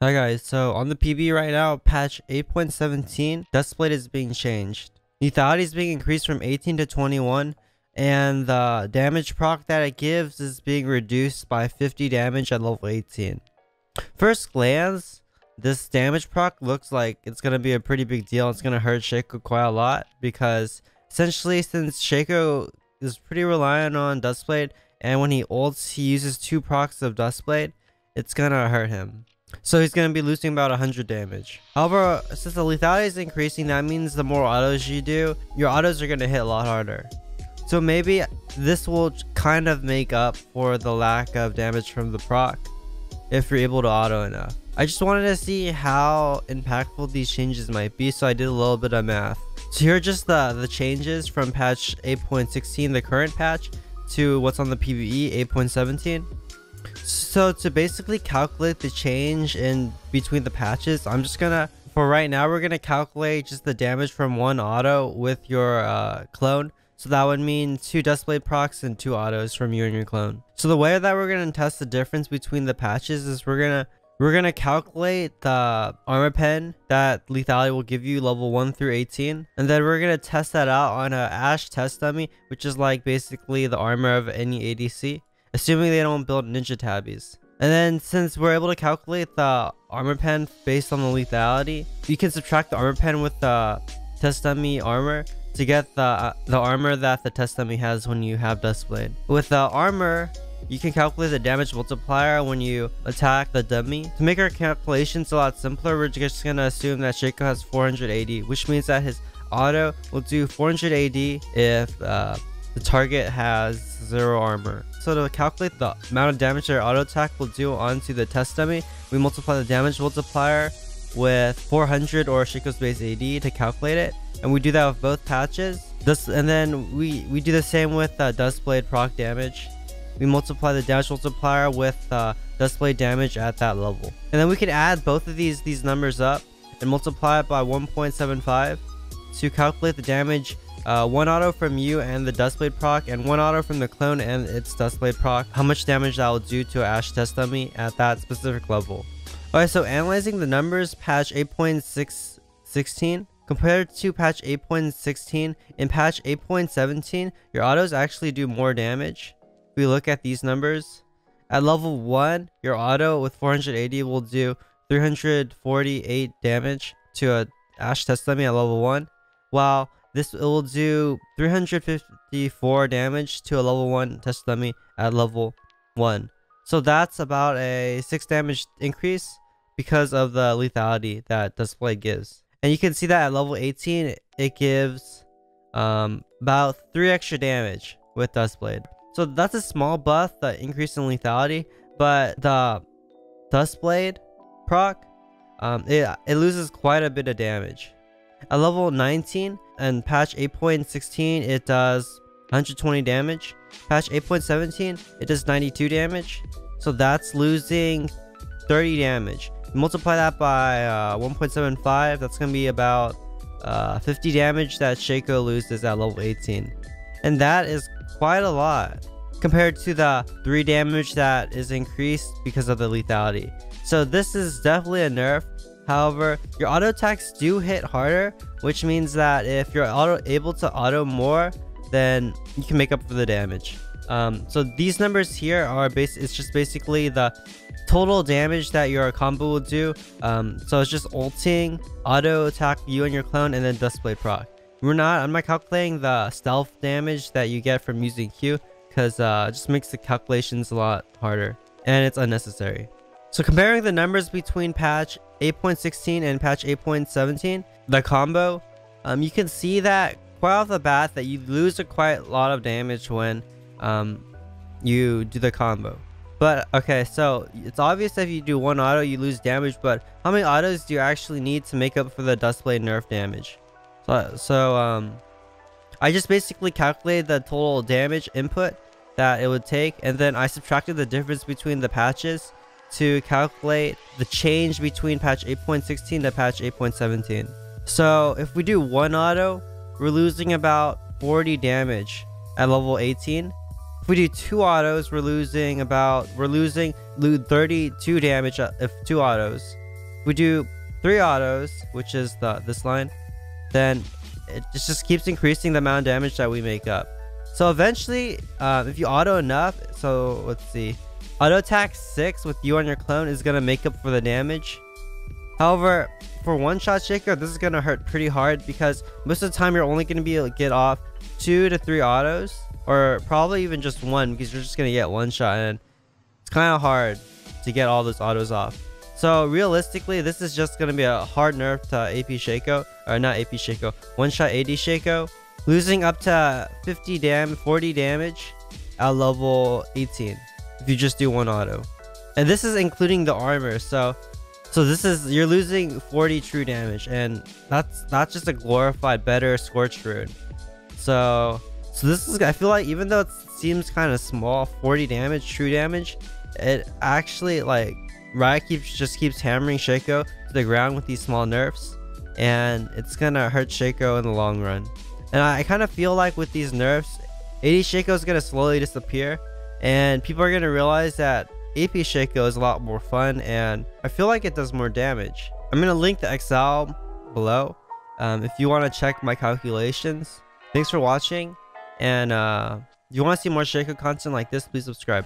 Hi guys, so on the PB right now, patch 8.17, duskblade is being changed. Lethality is being increased from 18 to 21, and the damage proc that it gives is being reduced by 50 damage at level 18. First glance, this damage proc looks like it's going to be a pretty big deal. It's going to hurt Shaco quite a lot because essentially since Shaco is pretty reliant on duskblade, and when he ults he uses 2 procs of duskblade, it's going to hurt him. So he's going to be losing about 100 damage. However, since the lethality is increasing, that means the more autos you do, your autos are going to hit a lot harder. So maybe this will kind of make up for the lack of damage from the proc if you're able to auto enough. I just wanted to see how impactful these changes might be, so I did a little bit of math. So here are just the changes from patch 8.16, the current patch, to what's on the PvE 8.17. So to basically calculate the change in between the patches, I'm just gonna, for right now, we're gonna calculate just the damage from one auto with your clone. So that would mean 2 duskblade procs and 2 autos from you and your clone. So the way that we're gonna test the difference between the patches is we're gonna calculate the armor pen that lethality will give you level 1 through 18, and then we're gonna test that out on a Ashe test dummy, which is like basically the armor of any ADC, assuming they don't build ninja tabbies. And then since we're able to calculate the armor pen based on the lethality, you can subtract the armor pen with the test dummy armor to get the armor that the test dummy has when you have duskblade. With the armor, you can calculate the damage multiplier when you attack the dummy. To make our calculations a lot simpler, we're just gonna assume that Shaco has 480, which means that his auto will do 480 if the target has 0 armor. So to calculate the amount of damage our auto attack will do onto the test dummy, we multiply the damage multiplier with 400 or Shaco's base AD to calculate it, and we do that with both patches. And then we do the same with duskblade proc damage. We multiply the damage multiplier with duskblade damage at that level, and then we can add both of these numbers up and multiply it by 1.75 to calculate the damage. 1 auto from you and the duskblade proc, and 1 auto from the clone and its duskblade proc, how much damage that will do to an Ashe test dummy at that specific level. Alright, so analyzing the numbers, patch 8.16 compared to patch 8.16, in patch 8.17 your autos actually do more damage. If we look at these numbers, at level 1 your auto with 480 will do 348 damage to a Ashe test dummy at level 1, while it will do 354 damage to a level 1 test dummy at level 1. So that's about a 6 damage increase because of the lethality that duskblade gives. And you can see that at level 18 it gives about 3 extra damage with duskblade. So that's a small buff, the increase in lethality, but the duskblade proc, it loses quite a bit of damage. At level 19 and patch 8.16 it does 120 damage. Patch 8.17 it does 92 damage. So that's losing 30 damage. Multiply that by 1.75, that's gonna be about 50 damage that Shaco loses at level 18, and that is quite a lot compared to the 3 damage that is increased because of the lethality. So this is definitely a nerf. However, your auto attacks do hit harder, which means that if you're able to auto more, then you can make up for the damage. So these numbers here are it's just basically the total damage that your combo will do. So it's just ulting, auto attack you and your clone, and then duskblade proc. I'm not calculating the stealth damage that you get from using Q, because it just makes the calculations a lot harder and it's unnecessary. So comparing the numbers between patch 8.16 and patch 8.17, the combo, you can see that quite off the bat that you lose quite a lot of damage when you do the combo. But okay, so it's obvious that if you do 1 auto you lose damage, but how many autos do you actually need to make up for the duskblade nerf damage? So I just basically calculated the total damage input that it would take, and then I subtracted the difference between the patches to calculate the change between patch 8.16 to patch 8.17. So if we do 1 auto, we're losing about 40 damage at level 18. If we do 2 autos, we're losing 32 damage if 2 autos. If we do 3 autos, which is this line, then it just keeps increasing the amount of damage that we make up. So eventually, if you auto enough, so let's see, auto attack 6 with you on your clone is gonna make up for the damage. However, for one-shot Shaco, this is gonna hurt pretty hard because most of the time you're only gonna be able to get off 2 to 3 autos, or probably even just 1, because you're just gonna get one shot, and it's kind of hard to get all those autos off. So realistically, this is just gonna be a hard nerf to AP Shaco, or not AP Shaco, one-shot AD Shaco, losing up to 40 damage at level 18 if you just do 1 auto. And this is including the armor, so this is, you're losing 40 true damage, and that's just a glorified better Scorch Rune. So this is, I feel like, even though it seems kind of small, 40 damage true damage, it actually, like, Riot just keeps hammering Shaco to the ground with these small nerfs, and it's gonna hurt Shaco in the long run. And I kind of feel like with these nerfs, AD Shaco is gonna slowly disappear, and people are gonna realize that AP Shaco is a lot more fun, and I feel like it does more damage. I'm gonna link the XL below if you want to check my calculations. Thanks for watching, and if you want to see more Shaco content like this, please subscribe.